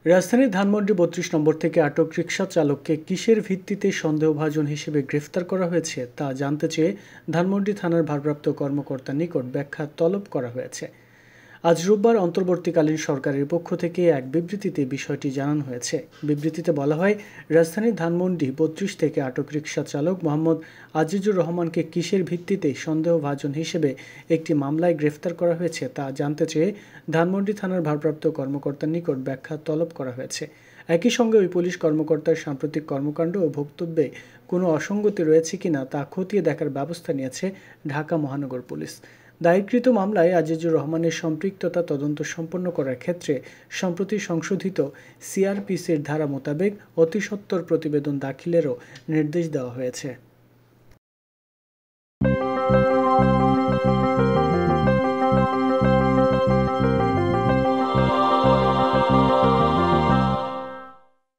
রাজধানীর ধানমন্ডি ৩২ নম্বর থেকে আটক রিকশা চালককে কিসের ভিত্তিতে সন্দেহভাজন হিসেবে গ্রেফতার করা হয়েছে তা জানতে চেয়ে ধানমন্ডি থানার ভারপ্রাপ্ত কর্মকর্তার নিকট ব্যাখ্যা তলব করা হয়েছে। আজ রোববার অন্তর্বর্তীকালীন সরকারের পক্ষ থেকে এক বিবৃতিতে বিষয়টি জানানো হয়েছে। বিবৃতিতে বলা হয়, রাজধানীর ধানমন্ডি ৩২ থেকে আটক রিকশা চালক মোহাম্মদ আজিজুর রহমানকে কিসের ভিত্তিতে সন্দেহভাজন হিসেবে একটি মামলায় গ্রেফতার করা হয়েছে তা জানতে চেয়ে ধানমন্ডি থানার ভারপ্রাপ্ত কর্মকর্তার নিকট ব্যাখ্যা তলব করা হয়েছে। একই সঙ্গে ওই পুলিশ কর্মকর্তার সাম্প্রতিক কর্মকাণ্ড ও বক্তব্যে কোনো অসঙ্গতি রয়েছে কিনা তা খতিয়ে দেখার ব্যবস্থা নিয়েছে ঢাকা মহানগর পুলিশ। দায়েরকৃত মামলায় আজিজুর রহমানের সম্পৃক্ততা তদন্ত সম্পন্ন করার ক্ষেত্রে সম্প্রতি সংশোধিত সিআরপিসির ধারা মোতাবেক অতিসত্বর প্রতিবেদন দাখিলেরও নির্দেশ দেওয়া হয়েছে।